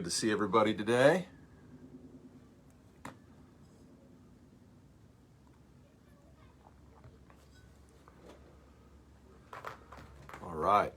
Good to see everybody today. All right.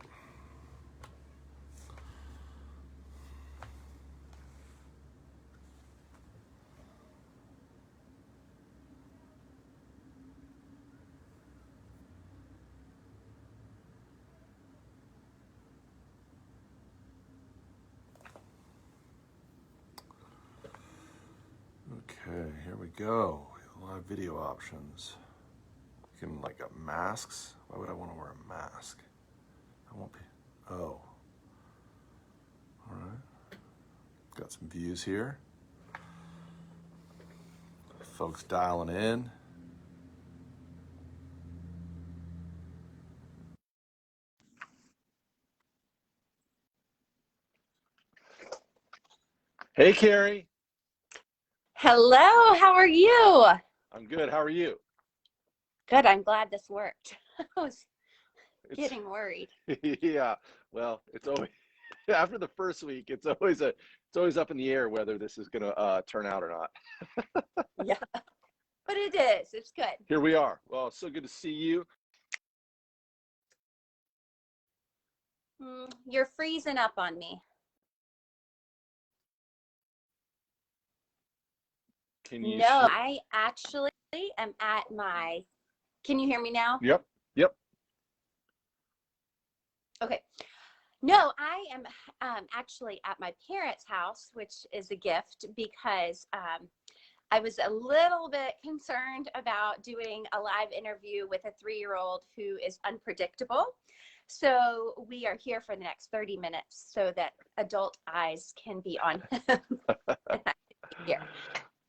Okay, here we go. Live video options. You can like masks. Why would I want to wear a mask? I won't be. Oh. All right. Got some views here. Folks dialing in. Hey, Carrie. Hello, how are you? I'm good. How are you? Good, I'm glad this worked. I was getting worried. Yeah. Well, it's always after the first week. It's always up in the air whether this is gonna turn out or not. Yeah, but it is. It's good. Here we are. Well, it's so good to see you. You're freezing up on me. Can you? No, I actually am at my. Can you hear me now? Yep. Okay. No, I am actually at my parents' house, which is a gift because I was a little bit concerned about doing a live interview with a 3-year-old who is unpredictable. So we are here for the next 30 minutes so that adult eyes can be on him. Here.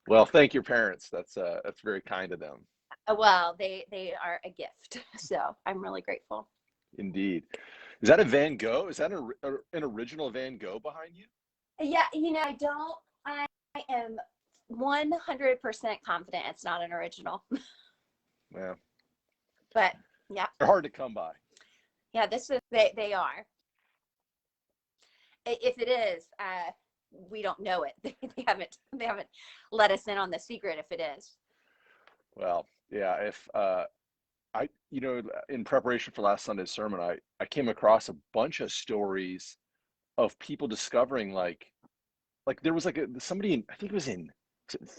Well, thank your parents. That's very kind of them. Well, they are a gift. So I'm really grateful. Indeed. Is that a Van Gogh? Is that an original Van Gogh behind you? Yeah, I am 100% confident it's not an original. Yeah. But yeah. They're hard to come by. Yeah, they are. If it is, we don't know it. They haven't let us in on the secret if it is. Well, yeah, if in preparation for last Sunday's sermon, I came across a bunch of stories of people discovering like there was somebody in, I think it was in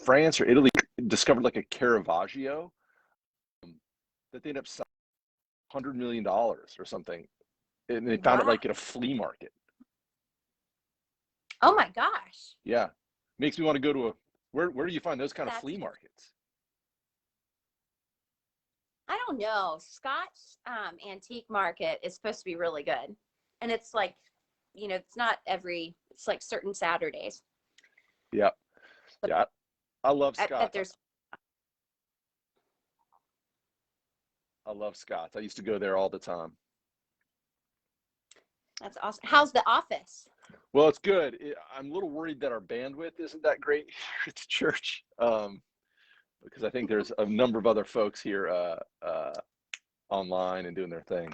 France or Italy, discovered like a Caravaggio that they ended up selling $100 million or something, and they found it like at a flea market. Oh my gosh. Yeah, makes me want to go to where do you find those kind of flea markets? I don't know. Scott's antique market is supposed to be really good, and it's like, it's not it's like certain Saturdays. Yeah. Yeah, I love Scott. I love Scott's. I used to go there all the time. That's awesome. How's the office? Well, it's good. I'm a little worried that our bandwidth isn't that great here at the church, because I think there's a number of other folks here online and doing their thing.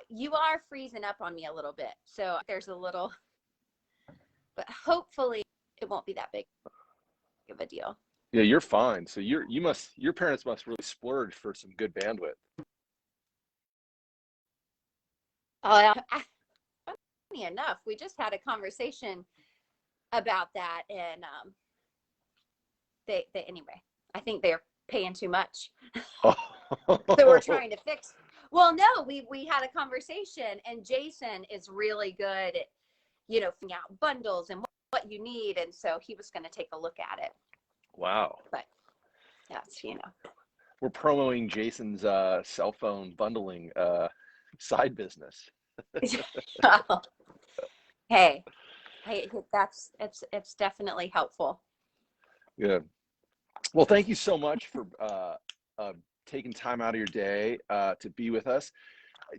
You are freezing up on me a little bit, so there's a little, but hopefully it won't be that big of a deal. Yeah, you're fine. So your parents must really splurge for some good bandwidth. Oh, funny enough, we just had a conversation about that, and they anyway, I think they're paying too much. So we're trying to fix. Well, no, we had a conversation, and Jason is really good at, figuring out bundles and what you need, and so he was going to take a look at it. Wow. But that's, We're promoting Jason's cell phone bundling side business. Hey, it's definitely helpful. Good. Well, thank you so much for taking time out of your day to be with us.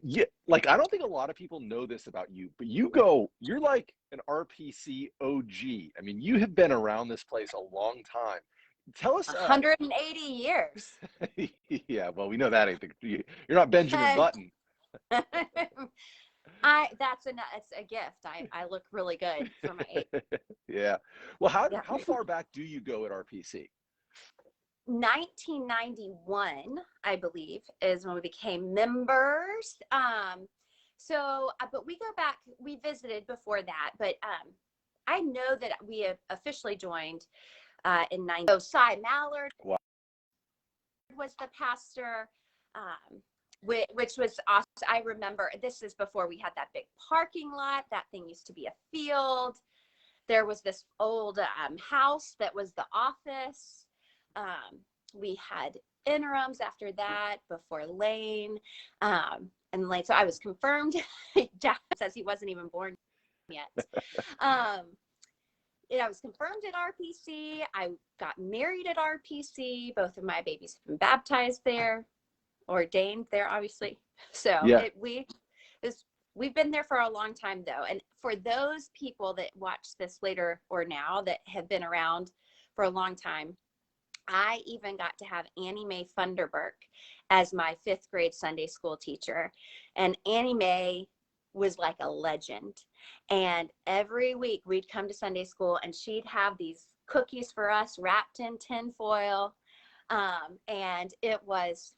Yeah, I don't think a lot of people know this about you, but you're like an RPC OG. I mean, you have been around this place a long time. Tell us 180 years. Yeah, well, we know that ain't you're not Benjamin Button. It's a gift. I look really good for my age. Yeah. Well, Yeah. how far back do you go at RPC? 1991, I believe, is when we became members. But we go back, we visited before that, but I know that we have officially joined in 90. So Cy Mallard Wow. was the pastor, which was awesome. I remember this is before we had that big parking lot. That thing used to be a field. There was this old house that was the office. We had interims after that before Lane. And Lane, so I was confirmed. Jack says he wasn't even born yet. I was confirmed at RPC. I got married at RPC. Both of my babies have been baptized there, ordained there, obviously. So Yeah. we've been there for a long time, though. And for those people that watch this later or now that have been around for a long time, I even got to have Annie Mae Funderburk as my 5th grade Sunday school teacher. And Annie Mae was like a legend. And every week we'd come to Sunday school and she'd have these cookies for us wrapped in tin foil. And it was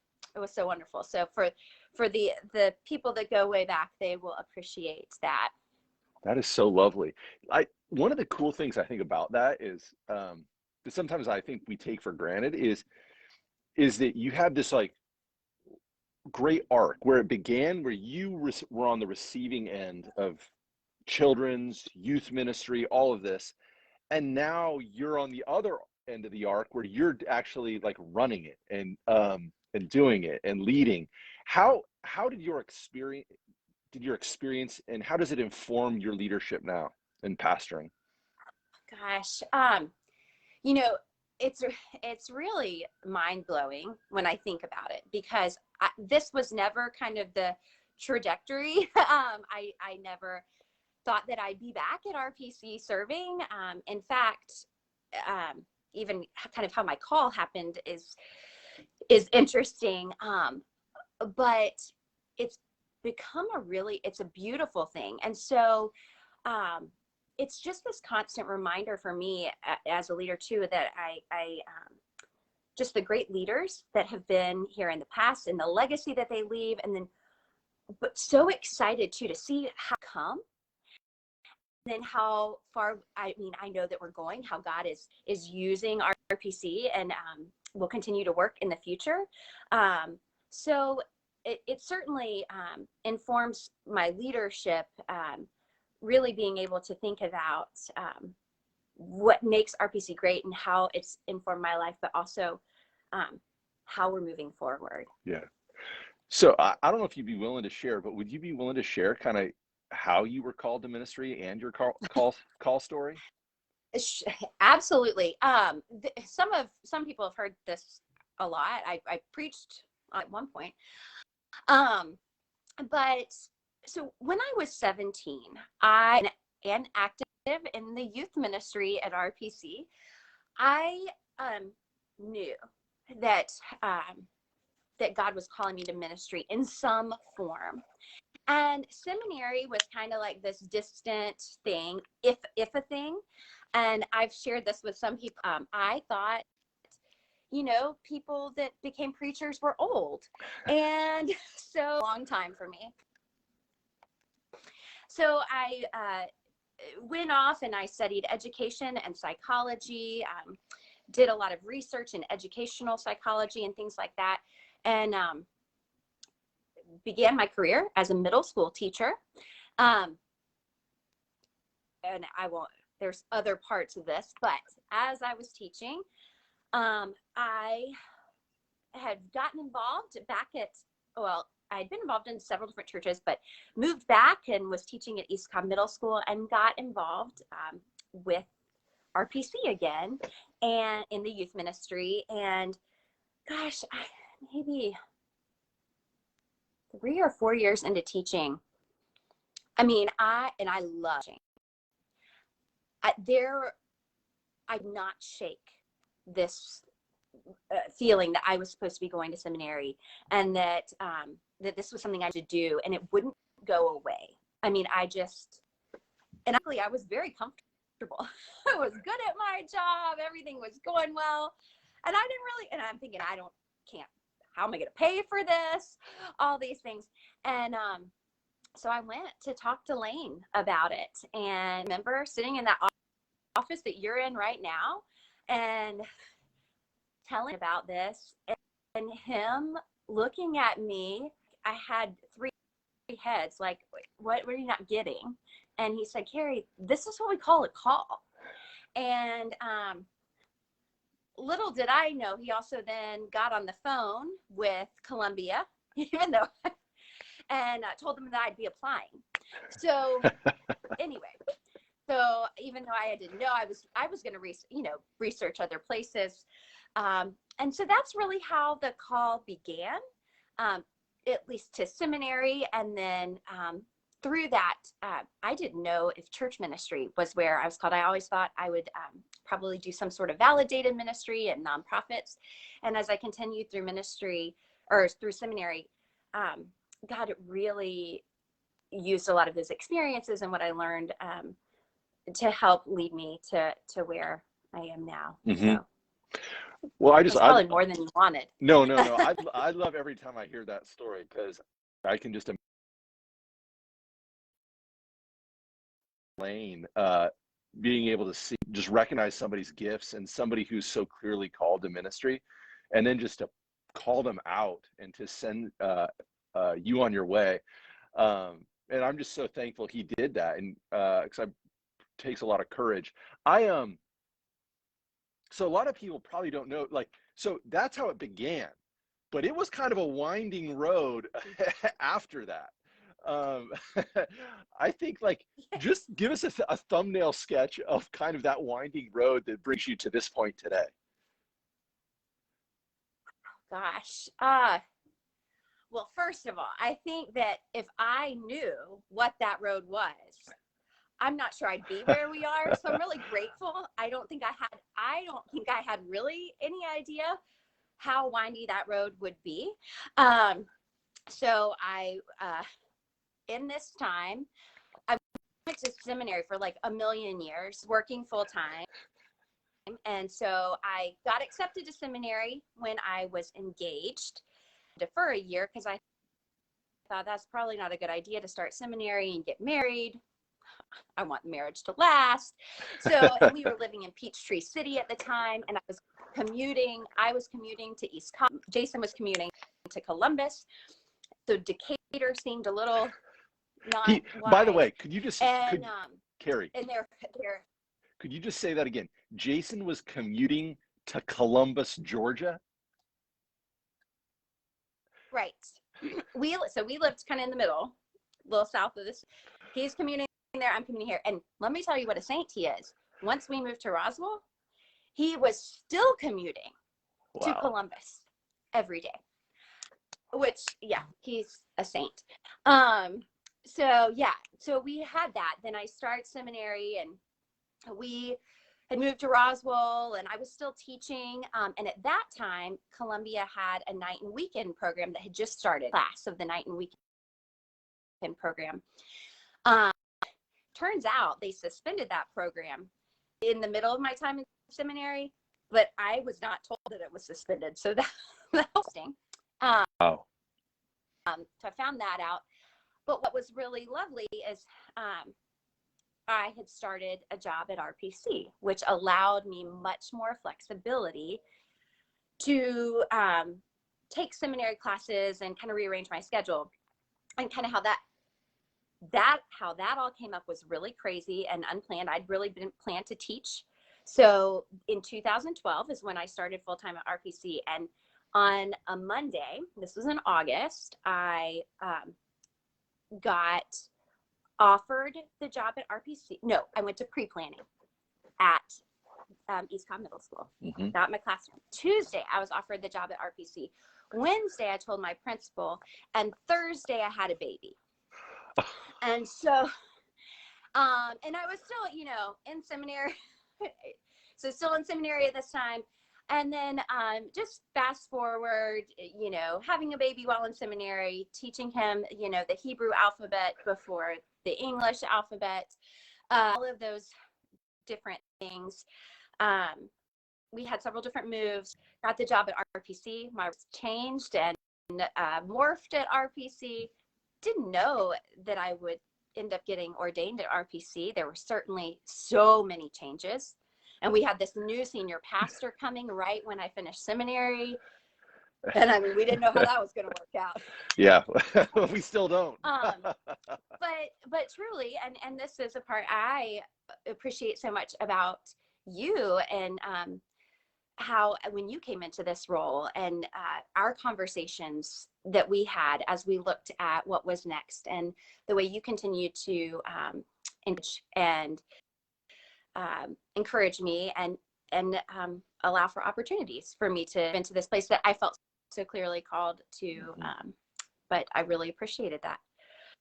so wonderful. So for the people that go way back, they will appreciate that. That is so lovely. One of the cool things I think about that is that sometimes I think we take for granted is that you have this like great arc where it began, where you were on the receiving end of children's youth ministry, all of this, and now you're on the other end of the arc where you're actually like running it and doing it and leading. How did your experience and how does it inform your leadership now in pastoring? Gosh, it's really mind-blowing when I think about it, because this was never kind of the trajectory. I never thought that I'd be back at RPC serving. In fact, even kind of how my call happened is interesting. But it's become it's a beautiful thing. And so it's just this constant reminder for me as a leader too, that I just the great leaders that have been here in the past and the legacy that they leave, and then but so excited too to see how come and then how far. I mean, I know that we're going, how God is using our RPC and will continue to work in the future. So it certainly informs my leadership, really being able to think about what makes RPC great and how it's informed my life, but also how we're moving forward. Yeah. So I don't know if you'd be willing to share, but would you be willing to share kind of how you were called to ministry and your call story? Absolutely. Some people have heard this a lot. I preached at one point. But so when I was 17, I am active in the youth ministry at RPC. I knew that that God was calling me to ministry in some form. And seminary was kind of like this distant thing, if a thing. And I've shared this with some people. I thought, people that became preachers were old. And so long time for me. So I went off and I studied education and psychology, did a lot of research in educational psychology and things like that. And began my career as a middle school teacher. And there's other parts of this, but as I was teaching, I had gotten involved back I'd been involved in several different churches, but moved back and was teaching at East Cobb Middle School and got involved with RPC again and in the youth ministry. And gosh, maybe 3 or 4 years into teaching, I mean, I love teaching. I did not shake this feeling that I was supposed to be going to seminary and that this was something I should do, and it wouldn't go away. I mean, and actually I was very comfortable. I was good at my job. Everything was going well. And I didn't really, and I'm thinking, how am I going to pay for this? All these things. And so I went to talk to Lane about it. And I remember sitting in that office that you're in right now and telling about this, and him looking at me. I had three heads, like, what are you not getting? And he said, Carrie, this is what we call a call. And little did I know, he also then got on the phone with Columbia, even though, and told them that I'd be applying. So anyway, so even though I didn't know, I was going to research other places. And so that's really how the call began, at least to seminary. And then through that, I didn't know if church ministry was where I was called. I always thought I would probably do some sort of validated ministry and nonprofits. And as I continued through ministry or through seminary, God really used a lot of his experiences and what I learned to help lead me to where I am now. Mm-hmm. So. Well, It's probably more than you wanted. No. I love every time I hear that story, because I can just imagine being able to just recognize somebody's gifts and somebody who's so clearly called to ministry, and then just to call them out and to send you on your way. And I'm just so thankful he did that, and because it takes a lot of courage. So a lot of people probably don't know, so that's how it began, but it was kind of a winding road after that. I think, just give us a thumbnail sketch of kind of that winding road that brings you to this point today. Gosh. Well, first of all, I think that if I knew what that road was, I'm not sure I'd be where we are. So I'm really grateful. I don't think I had really any idea how windy that road would be. So in this time, I went to seminary for like a million years, working full time. And so I got accepted to seminary when I was engaged for a year, because I thought that's probably not a good idea to start seminary and get married. I want marriage to last. So, and we were living in Peachtree City at the time, and I was commuting to East Coast. Jason was commuting to Columbus. So Decatur seemed a little not wise. By the way, could you just, Carrie, and they're could you just say that again? Jason was commuting to Columbus, Georgia? Right. We lived kind of in the middle, a little south of this. He's commuting there, I'm commuting here. And let me tell you what a saint he is. Once we moved to Roswell, he was still commuting to Columbus every day, which, yeah, he's a saint. So we had that. Then I started seminary, and we had moved to Roswell, and I was still teaching. And at that time, Columbia had a night and weekend program that had just started, class of the night and weekend program. Turns out they suspended that program in the middle of my time in seminary, but I was not told that it was suspended. So that was interesting. So I found that out. But what was really lovely is I had started a job at RPC, which allowed me much more flexibility to take seminary classes and kind of rearrange my schedule. And kind of how that all came up was really crazy and unplanned. I'd really been planned to teach. So in 2012 is when I started full-time at RPC. And on a Monday, this was in August, I got offered the job at RPC. No, I went to pre-planning at East Cobb Middle School. Mm-hmm. Got my classroom. Tuesday, I was offered the job at RPC. Wednesday, I told my principal, and Thursday, I had a baby. And so, and I was still, in seminary. So still in seminary at this time. And then just fast forward, having a baby while in seminary, teaching him, the Hebrew alphabet before the English alphabet, all of those different things. We had several different moves. Got the job at RPC. My was changed and morphed at RPC. Didn't know that I would end up getting ordained at RPC. There were certainly so many changes. And we had this new senior pastor coming right when I finished seminary. And I mean, we didn't know how that was going to work out. Yeah, we still don't. But truly, and this is a part I appreciate so much about you, and how when you came into this role, and our conversations that we had as we looked at what was next, and the way you continue to encourage me and allow for opportunities for me to into this place that I felt so clearly called to. But I really appreciated that.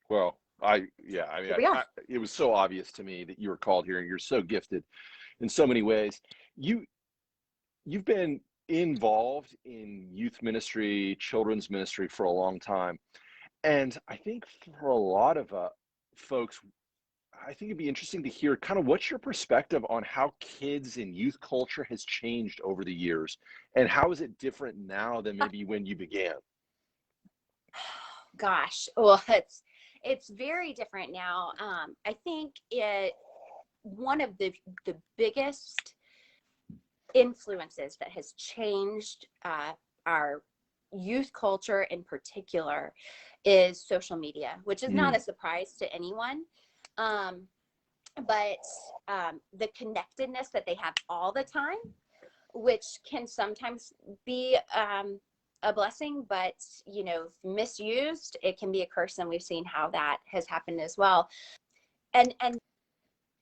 Well, it was so obvious to me that you were called here, and you're so gifted in so many ways. You've been involved in youth ministry, children's ministry for a long time. And I think for a lot of folks, I think it'd be interesting to hear kind of what's your perspective on how kids and youth culture has changed over the years, and how is it different now than maybe when you began? Gosh, well, it's very different now. I think one of the biggest influences that has changed our youth culture in particular is social media, which is not a surprise to anyone. But the connectedness that they have all the time, which can sometimes be a blessing, but misused, it can be a curse, and we've seen how that has happened as well. And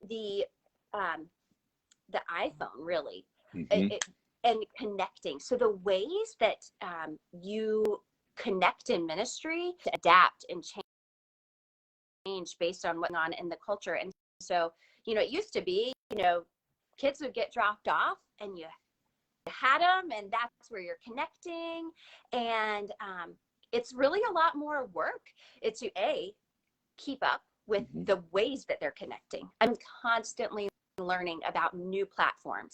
the iPhone really, and connecting. So the ways that you connect in ministry to adapt and change based on what's going on in the culture. And so, it used to be, kids would get dropped off and you had them, and that's where you're connecting. And it's really a lot more work. It's to keep up with the ways that they're connecting. I'm constantly learning about new platforms.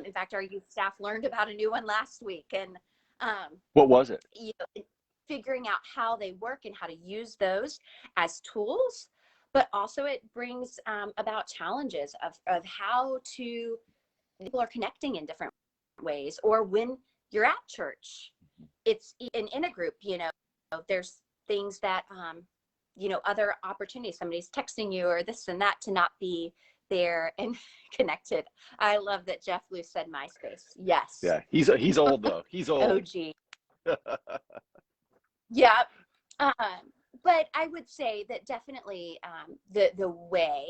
In fact, our youth staff learned about a new one last week. And what was it? Figuring out how they work and how to use those as tools, but also it brings about challenges of how people are connecting in different ways. Or when you're at church, it's in a group, there's things that, other opportunities, somebody's texting you or this and that, to not be there and connected. I love that Jeff Luce said MySpace. Yes. Yeah, he's old though. He's old. OG. Yeah. But I would say that definitely the way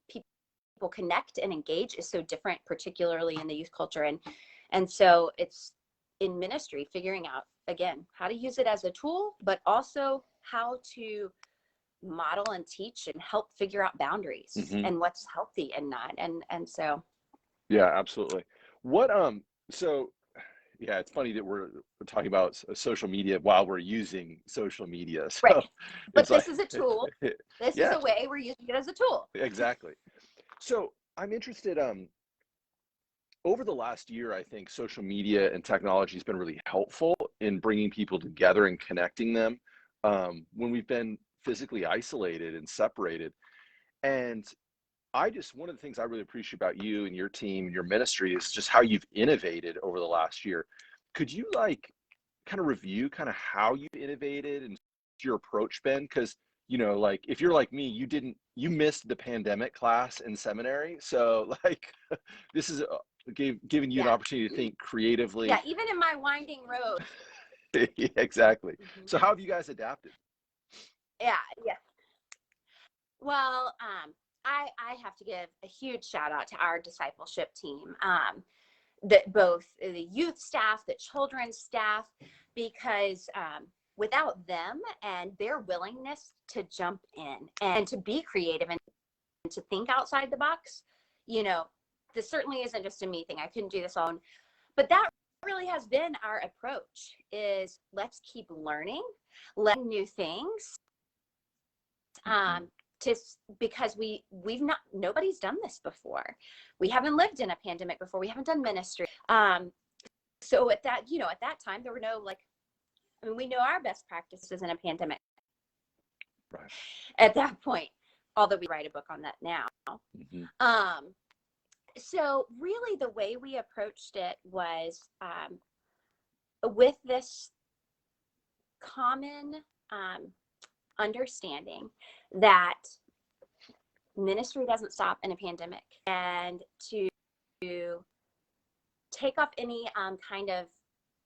people connect and engage is so different, particularly in the youth culture. And so it's in ministry, figuring out, again, how to use it as a tool, but also how to model and teach and help figure out boundaries and what's healthy and not. And so. Yeah, absolutely. Yeah, it's funny that we're talking about social media while we're using social media. So right. But this is a tool. This is a way we're using it as a tool. Exactly. So I'm interested, over the last year, I think social media and technology has been really helpful in bringing people together and connecting them when we've been physically isolated and separated. And one of the things I really appreciate about you and your team and your ministry is just how you've innovated over the last year. Could you kind of review kind of how you innovated and your approach been? Because, if you're like me, you missed the pandemic class in seminary. So this is giving you an opportunity to think creatively. Yeah, even in my winding road. Exactly. So how have you guys adapted? Yeah. Well, I have to give a huge shout out to our discipleship team, that both the youth staff, the children's staff, because without them and their willingness to jump in and to be creative and to think outside the box, this certainly isn't just a me thing. I couldn't do this alone, but that really has been our approach, is let's keep learning new things, Because nobody's done this before. We haven't lived in a pandemic before. We haven't done ministry. So at that time, there were no we know our best practices in a pandemic. Right. At that point, although we write a book on that now. So really the way we approached it was with this common understanding that ministry doesn't stop in a pandemic, and to take off any kind of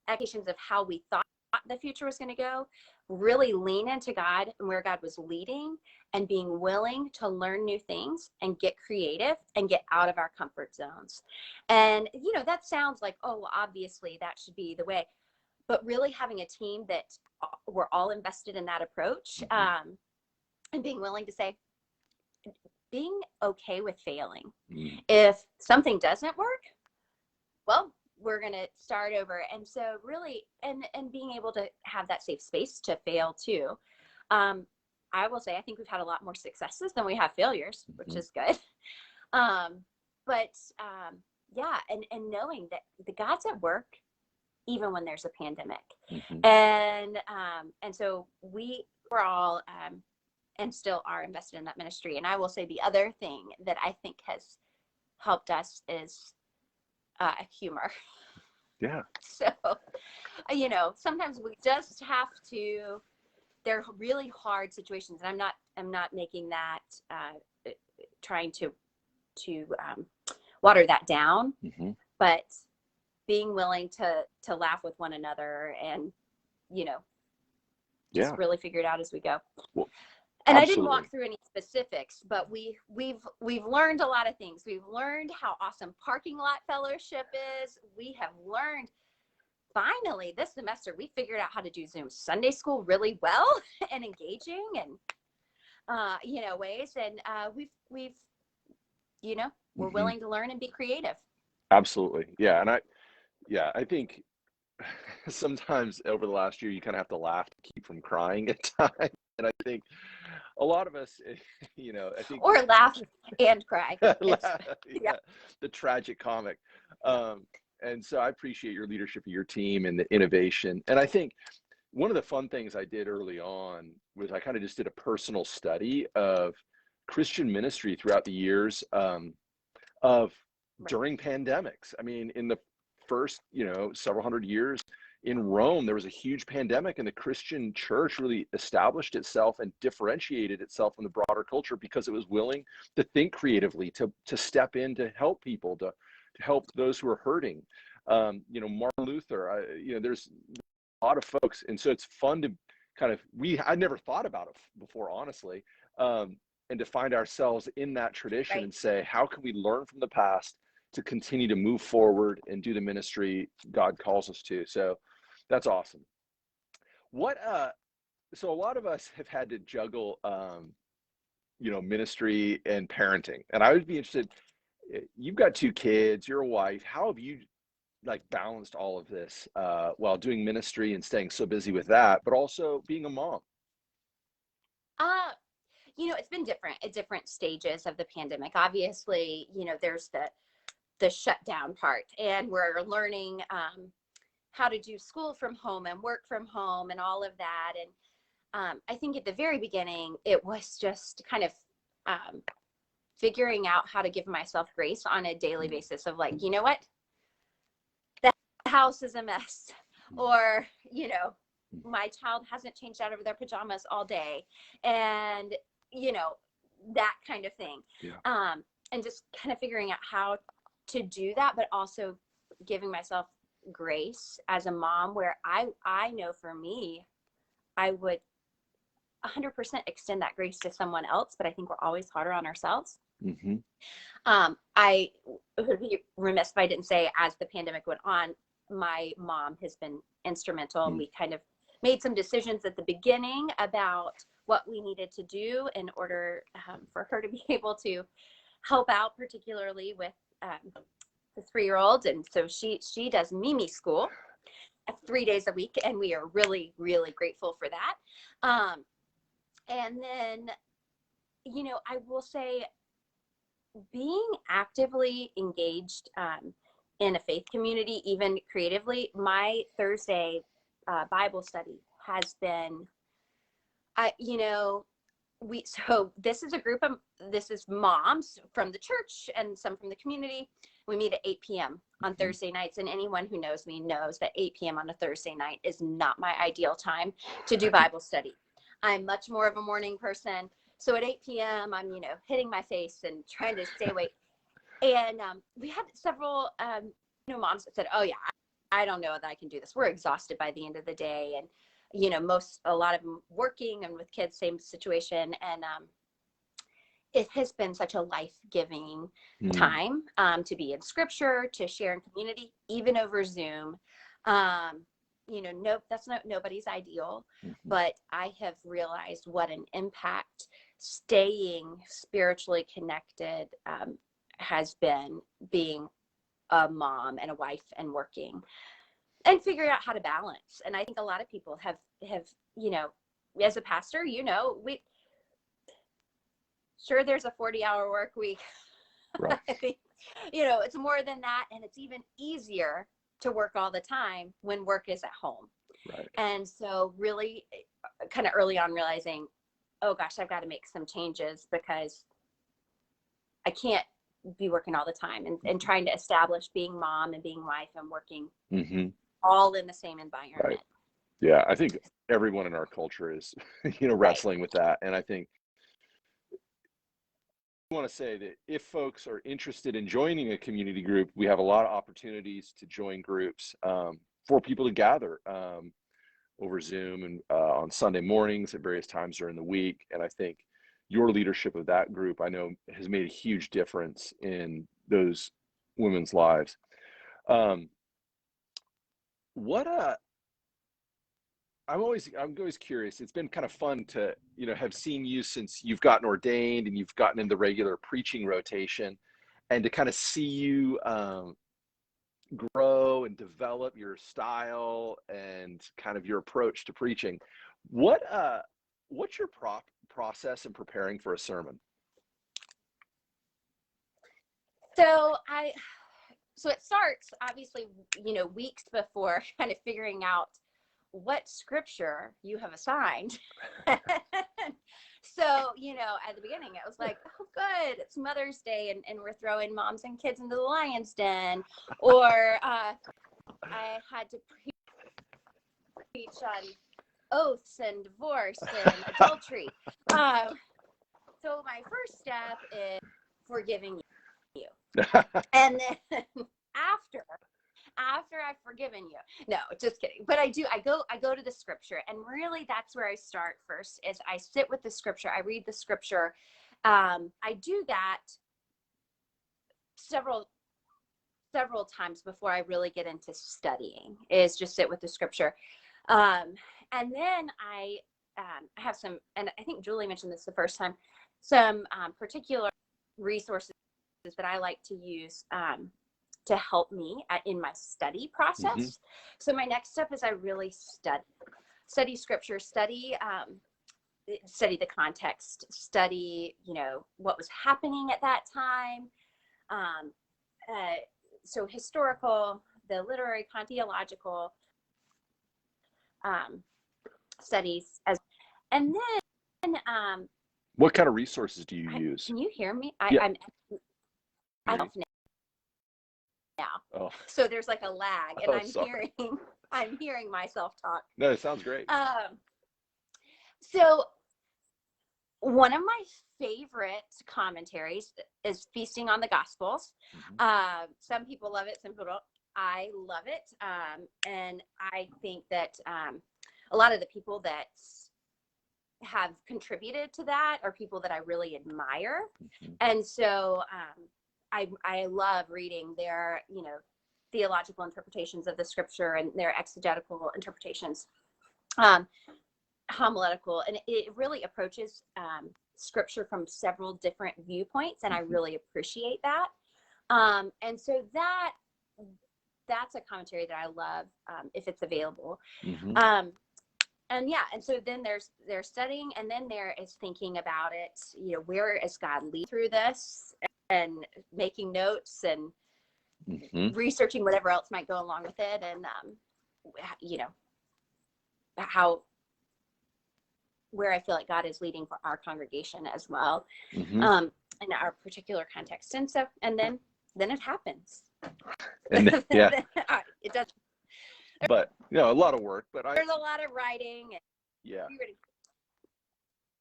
expectations of how we thought the future was going to go, really lean into God and where God was leading, and being willing to learn new things and get creative and get out of our comfort zones. And, that sounds like, oh, well, obviously that should be the way, but really having a team that we're all invested in that approach, and being willing to say, being okay with failing. If something doesn't work, well, we're going to start over. And so really, and being able to have that safe space to fail too. I will say, I think we've had a lot more successes than we have failures, which is good. Yeah. And knowing that the God's at work, even when there's a pandemic. And so we were all, and still are invested in that ministry. And I will say the other thing that I think has helped us is humor. Yeah. So, sometimes we just have to, they're really hard situations. And I'm not making that, trying to water that down, but being willing to laugh with one another and, just really figure it out as we go. Well, and absolutely. I didn't walk through any specifics, but we've learned a lot of things. We've learned how awesome parking lot fellowship is. We have learned, finally, this semester, we figured out how to do Zoom Sunday school really well and engaging and, ways. And we're willing to learn and be creative. Absolutely. Yeah. And I think sometimes over the last year, you kind of have to laugh to keep from crying at times. And I think a lot of us, I think. Or laugh and cry. Yeah, the tragic comic. And so I appreciate your leadership of your team and the innovation. And I think one of the fun things I did early on was I kind of just did a personal study of Christian ministry throughout the years during pandemics. I mean, in the first, several hundred years in Rome, there was a huge pandemic, and the Christian church really established itself and differentiated itself from the broader culture because it was willing to think creatively, to step in, to help people, to help those who are hurting. Martin Luther, there's a lot of folks. And so it's fun to I never thought about it before, honestly. And to find ourselves in that tradition and say, how can we learn from the past to continue to move forward and do the ministry God calls us to? So that's awesome. So a lot of us have had to juggle, ministry and parenting. And I would be interested, you've got 2 kids, you're a wife. How have you balanced all of this while doing ministry and staying so busy with that, but also being a mom? It's been different at different stages of the pandemic. Obviously, there's the shutdown part, and we're learning how to do school from home and work from home and all of that. And I think at the very beginning, it was just kind of figuring out how to give myself grace on a daily basis of you know what? The house is a mess, or, my child hasn't changed out of their pajamas all day, and, that kind of thing. Yeah. And just kind of figuring out how to do that, but also giving myself grace as a mom, where I know for me, I would 100% extend that grace to someone else, but I think we're always harder on ourselves. I would be remiss if I didn't say, as the pandemic went on, my mom has been instrumental, and we kind of made some decisions at the beginning about what we needed to do in order for her to be able to help out, particularly with the 3-year-old. And so she does Mimi school 3 days a week, and we are really, really grateful for that. And then I will say being actively engaged in a faith community, even creatively, my Thursday Bible study has been, so this is a group of, this is moms from the church and some from the community. We meet at 8 p.m. on Thursday nights, and anyone who knows me knows that 8 p.m. on a Thursday night is not my ideal time to do Bible study. I'm much more of a morning person. So at 8 p.m., I'm, hitting my face and trying to stay awake. And we had several, moms that said, oh yeah, I don't know that I can do this. We're exhausted by the end of the day. And, a lot of them working and with kids, same situation. And it has been such a life-giving time to be in scripture, to share in community, even over Zoom. That's not nobody's ideal, but I have realized what an impact staying spiritually connected has been, being a mom and a wife and working and figuring out how to balance. And I think a lot of people have as a pastor, there's a 40-hour work week. Right. I think, it's more than that. And it's even easier to work all the time when work is at home. Right. And so really kind of early on realizing, oh gosh, I've got to make some changes because I can't be working all the time, and trying to establish being mom and being wife and working all in the same environment. Right. Yeah. I think everyone in our culture is, wrestling with that. And I think I want to say that if folks are interested in joining a community group, we have a lot of opportunities to join groups for people to gather over Zoom and on Sunday mornings at various times during the week. And I think your leadership of that group, I know, has made a huge difference in those women's lives. I'm always curious. It's been kind of fun to, have seen you since you've gotten ordained and you've gotten in the regular preaching rotation, and to kind of see you grow and develop your style and kind of your approach to preaching. What's your process in preparing for a sermon? So it starts obviously, weeks before, kind of figuring out what scripture you have assigned. So, at the beginning, it was like, oh, good, it's Mother's Day, and we're throwing moms and kids into the lion's den. Or I had to preach on oaths and divorce and adultery. So my first step is forgiving you. And then after I've forgiven you, no, just kidding. But I go to the scripture, and really that's where I start first. Is I sit with the scripture, I read the scripture. I do that several times before I really get into studying, is just sit with the scripture. And then I have some, and I think Julie mentioned this the first time, some particular resources that I like to use to help me in my study process. So my next step is I really study scripture, study the context, study, what was happening at that time. So historical, the literary, theological studies, and then what kind of resources do you use? Can you hear me? Yeah. I'm off now. Oh. So there's like a lag, and I'm hearing myself talk. No, it sounds great. So one of my favorite commentaries is Feasting on the Gospels. Some people love it, some people don't. I love it. And I think that a lot of the people that have contributed to that are people that I really admire. And so I love reading their, theological interpretations of the scripture and their exegetical interpretations, homiletical, and it really approaches scripture from several different viewpoints, and I really appreciate that. And so that's a commentary that I love if it's available. And so then they're studying, and then there is thinking about it, where is God lead through this, and making notes and researching whatever else might go along with it, and how where I feel like God is leading for our congregation as well, in our particular context. And so, and then it happens. And yeah, it does. But a lot of work. But there's a lot of writing. And yeah.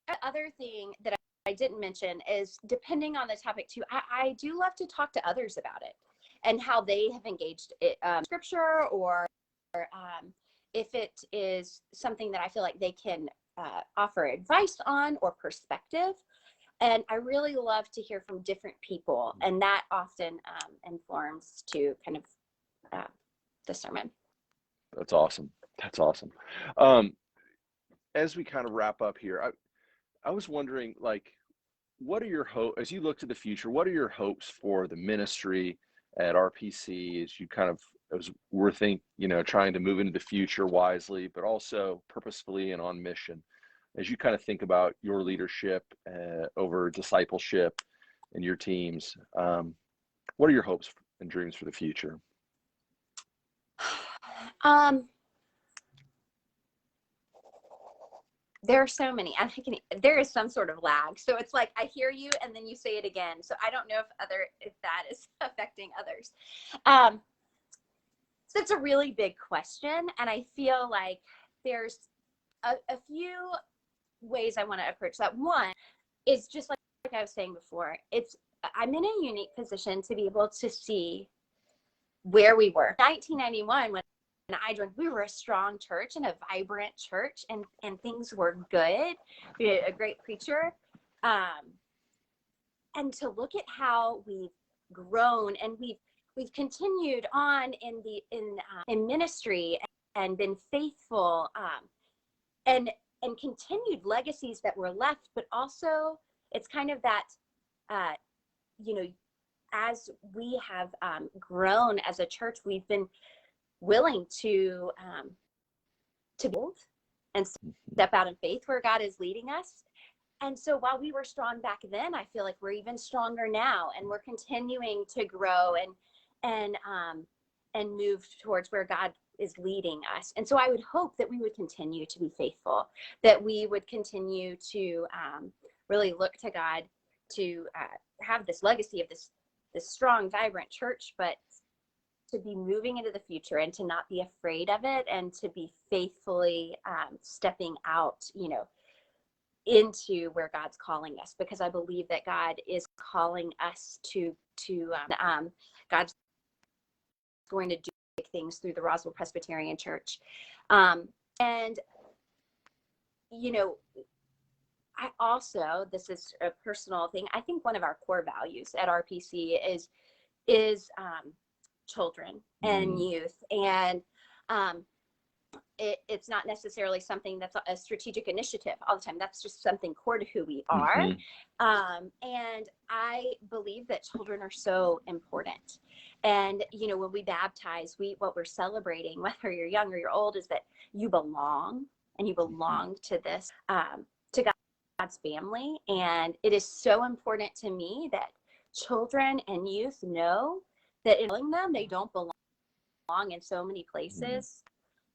The other thing that I didn't mention is, depending on the topic too, I do love to talk to others about it and how they have engaged it, scripture, or if it is something that I feel like they can offer advice on or perspective. And I really love to hear from different people, and that often informs to kind of the sermon. That's awesome. That's awesome. As we kind of wrap up here, I was wondering, like, what are your hopes as you look to the future? What are your hopes for the ministry at RPC as you kind of, as we're trying to move into the future wisely, but also purposefully and on mission? As you kind of think about your leadership over discipleship and your teams, what are your hopes and dreams for the future? There are so many. There is some sort of lag, so it's like I hear you and then you say it again. So I don't know if that is affecting others. So it's a really big question, and I feel like there's a few ways I want to approach that. One is just like I was saying before, I'm in a unique position to be able to see where we were. 1991, when I joined, we were a strong church and a vibrant church, and things were good. We had a great preacher. And to look at how we've grown, and we've continued on in ministry and been faithful, and continued legacies that were left, but also it's kind of that, as we have grown as a church, we've been willing to build and step out in faith where God is leading us. And so while we were strong back then, I feel like we're even stronger now, and we're continuing to grow and move towards where God is leading us. And so I would hope that we would continue to be faithful, that we would continue to really look to God to have this legacy of this strong, vibrant church, but to be moving into the future and to not be afraid of it, and to be faithfully stepping out, into where God's calling us, because I believe that God is calling us to God's going to do big things through the Roswell Presbyterian Church. And I also, this is a personal thing, I think one of our core values at RPC is children and youth, and it's not necessarily something that's a strategic initiative all the time. That's just something core to who we are. And I believe that children are so important. And when we baptize, what we're celebrating, whether you're young or you're old, is that you belong, and you belong to this to God's family. And it is so important to me that children and youth know that in telling them they don't belong in so many places,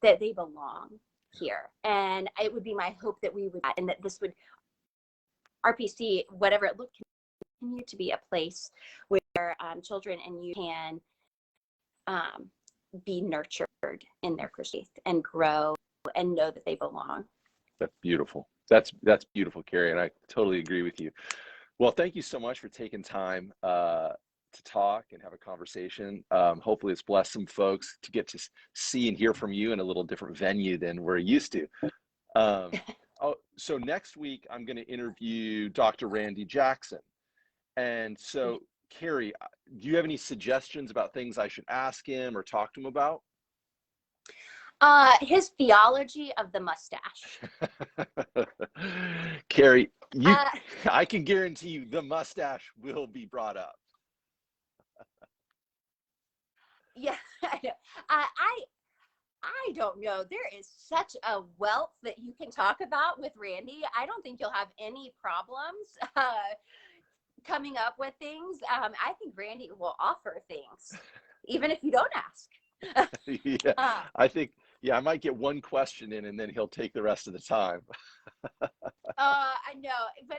that they belong here. And it would be my hope that we would, and that this would, RPC, whatever it looks, continue to be a place where children and youth can be nurtured in their Christian faith and grow and know that they belong. That's beautiful. That's beautiful, Carrie, and I totally agree with you. Well, thank you so much for taking time to talk and have a conversation. Hopefully it's blessed some folks to get to see and hear from you in a little different venue than we're used to. So next week I'm going to interview Dr. Randy Jackson. And so, Carrie, do you have any suggestions about things I should ask him or talk to him about? His theology of the mustache. Carrie, I can guarantee you the mustache will be brought up. Yeah, I know. I don't know. There is such a wealth that you can talk about with Randy. I don't think you'll have any problems coming up with things. I think Randy will offer things, even if you don't ask. Yeah, I think, yeah, I might get one question in and then he'll take the rest of the time. I know, but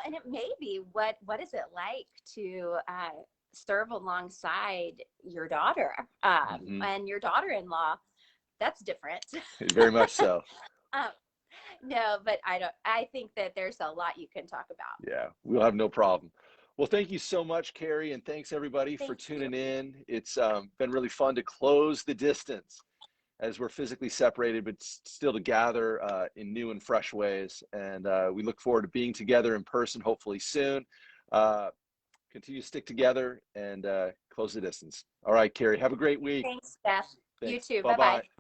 and it may be what is it like to serve alongside your daughter Hmm. and your daughter-in-law? That's different. Very much so. um, no, but I think that there's a lot you can talk about. Yeah, we'll have no problem. Well, thank you so much, Carrie, and thanks everybody for Thank you. tuning in. It's been really fun to close the distance as we're physically separated, but still to gather in new and fresh ways. And we look forward to being together in person, hopefully soon. Uh, Continue to stick together and close the distance. All right, Carrie, have a great week. Thanks, Steph. You Thanks. too. Bye bye. Bye-bye.